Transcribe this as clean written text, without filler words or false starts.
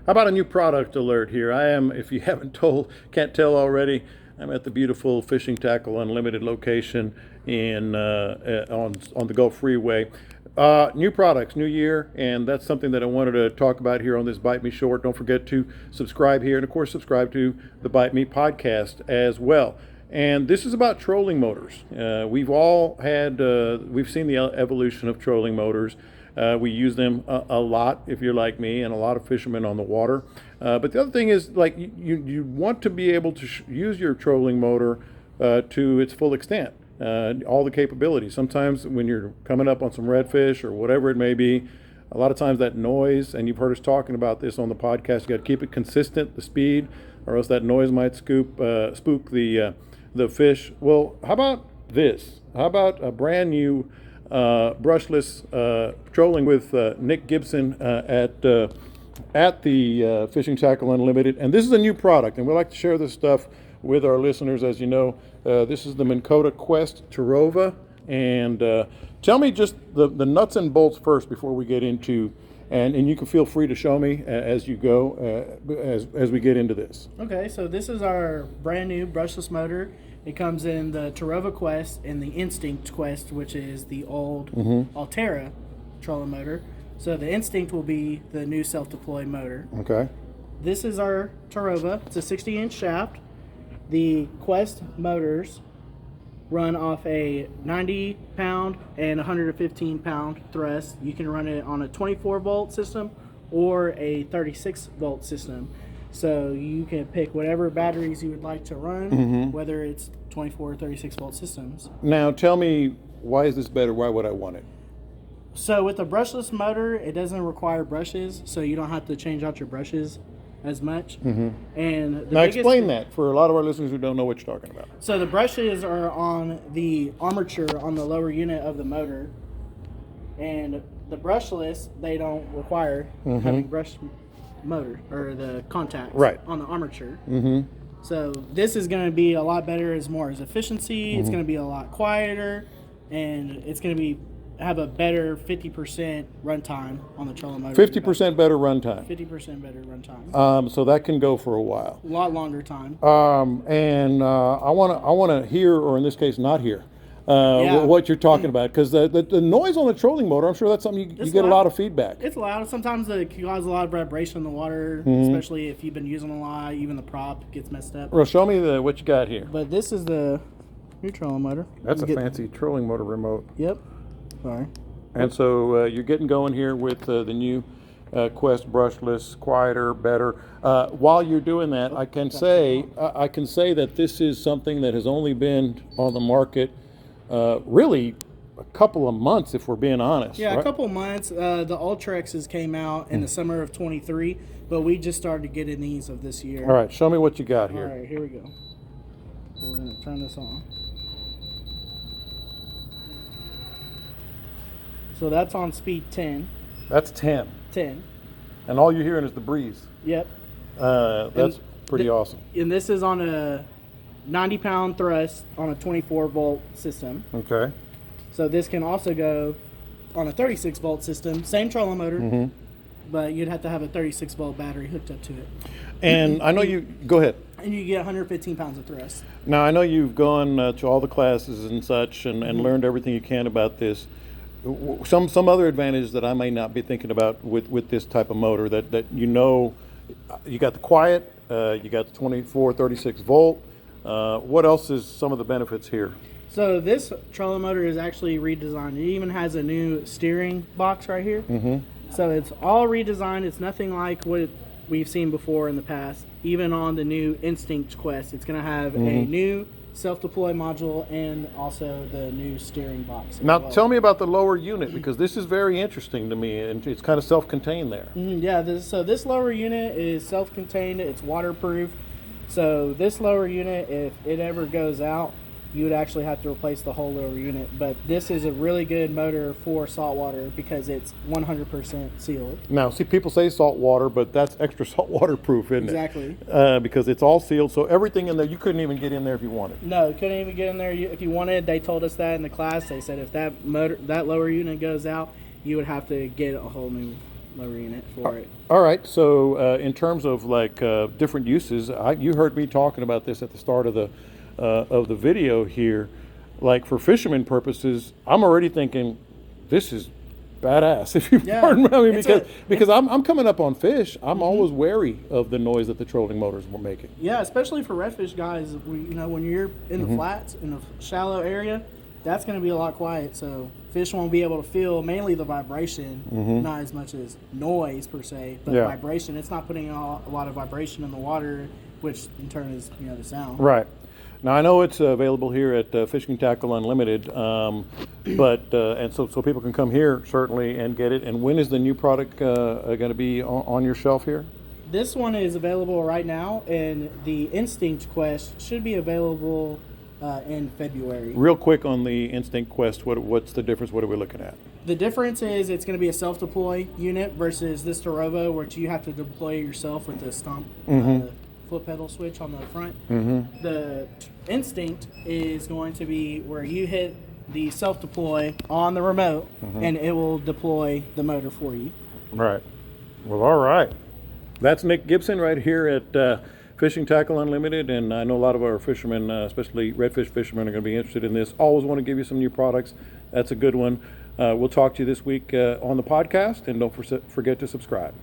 How about a new product alert here? I am, if you can't tell already, I'm at the beautiful Fishing Tackle Unlimited location on the Gulf Freeway. New products, new year, and that's something that I wanted to talk about here on this Bite Me Short. Don't forget to subscribe here, and of course subscribe to the Bite Me podcast as well. And this is about trolling motors. We've seen the evolution of trolling motors. We use them a lot if you're like me, and a lot of fishermen on the water. But the other thing is, like, you want to be able to use your trolling motor to its full extent, all the capabilities. Sometimes when you're coming up on some redfish or whatever it may be, a lot of times that noise, and you've heard us talking about this on the podcast, you got to keep it consistent, the speed, or else that noise might spook the fish. Well, how about this? How about a brand new brushless trolling with Nick Gibson at the Fishing Tackle Unlimited? And this is a new product, and we like to share this stuff with our listeners. As you know, this is the Minnkota Quest Terrova. And tell me just the nuts and bolts first before we get into, and you can feel free to show me as you go, as we get into this. Okay, so this is our brand new brushless motor. It comes in the Terrova Quest and the Instinct Quest, which is the old Altera trolling motor. So the Instinct will be the new self-deploy motor. Okay. This is our Terrova. It's a 60-inch shaft. The Quest motors run off a 90-pound and 115-pound thrust. You can run it on a 24-volt system or a 36-volt system. So you can pick whatever batteries you would like to run, whether it's 24 or 36-volt systems. Now tell me, why is this better? Why would I want it? So with the brushless motor, it doesn't require brushes, so you don't have to change out your brushes as much. And now explain that for a lot of our listeners who don't know what you're talking about. So the brushes are on the armature on the lower unit of the motor, and the brushless, they don't require having brush motor or the contacts on the armature. So this is going to be a lot better as efficiency. It's going to be a lot quieter, and it's going to have a better 50% runtime on the trolling motor. 50% better runtime. 50% better runtime. So that can go for a while. A lot longer time. And I want to hear, or in this case, not hear, what you're talking about, because the noise on the trolling motor, I'm sure that's something you get a lot of feedback. It's loud. Sometimes it can cause a lot of vibration in the water, especially if you've been using a lot. Even the prop gets messed up. Well, show me what you got here. But this is the new trolling motor. That's a fancy trolling motor remote. Yep. Sorry. And so you're getting going here with the new Quest brushless, quieter, better. While you're doing that, I can say that this is something that has only been on the market really a couple of months, if we're being honest. Yeah, right? A couple of months. The Ultrexes came out in the summer of 23, but we just started getting these of this year. All right, show me what you got here. All right, here we go. We're going to turn this on. So that's on speed 10. That's 10. 10. And all you're hearing is the breeze. Yep. That's pretty awesome. And this is on a 90-pound thrust on a 24-volt system. Okay. So this can also go on a 36-volt system, same trolling motor, but you'd have to have a 36-volt battery hooked up to it. And I know go ahead. And you get 115 pounds of thrust. Now, I know you've gone to all the classes and such and learned everything you can about this. Some other advantages that I may not be thinking about with this type of motor that you got the quiet, you got the 24, 36 volt. What else is some of the benefits here? So this trolling motor is actually redesigned. It even has a new steering box right here. So it's all redesigned. It's nothing like what we've seen before in the past. Even on the new Instinct Quest, it's going to have a new self-deploy module and also the new steering box. Now tell me about the lower unit, because this is very interesting to me, and it's kind of self-contained there. Yeah, so this lower unit is self-contained. It's waterproof. So this lower unit, if it ever goes out, you would actually have to replace the whole lower unit. But this is a really good motor for saltwater because it's 100% sealed. Now, see, people say saltwater, but that's extra saltwater proof, isn't it? Exactly. Because it's all sealed, so everything in there, you couldn't even get in there if you wanted. No, you couldn't even get in there if you wanted. They told us that in the class. They said if that lower unit goes out, you would have to get a whole new lower unit for it. All right. So in terms of like different uses, you heard me talking about this at the start of the video here. Like for fisherman purposes, I'm already thinking this is badass. If you pardon me, I mean, because I'm coming up on fish, I'm always wary of the noise that the trolling motors were making. Yeah, especially for redfish guys. When you're in the flats in a shallow area, that's going to be a lot quiet. So fish won't be able to feel mainly the vibration, not as much as noise per se, but vibration. It's not putting a lot of vibration in the water, which in turn is the sound. Right. Now I know it's available here at Fishing Tackle Unlimited, but and so people can come here certainly and get it. And when is the new product going to be on your shelf here? This one is available right now, and the Instinct Quest should be available in February. Real quick on the Instinct Quest, what's the difference? What are we looking at? The difference is it's going to be a self-deploy unit versus this Terrova, which you have to deploy yourself with the stomp. Foot pedal switch on the front. The Instinct is going to be where you hit the self-deploy on the remote and it will deploy the motor for you. Right. Well, all right. That's Nick Gibson right here at Fishing Tackle Unlimited, and I know a lot of our fishermen, especially redfish fishermen, are going to be interested in this. Always want to give you some new products. That's a good one. We'll talk to you this week on the podcast, and don't forget to subscribe.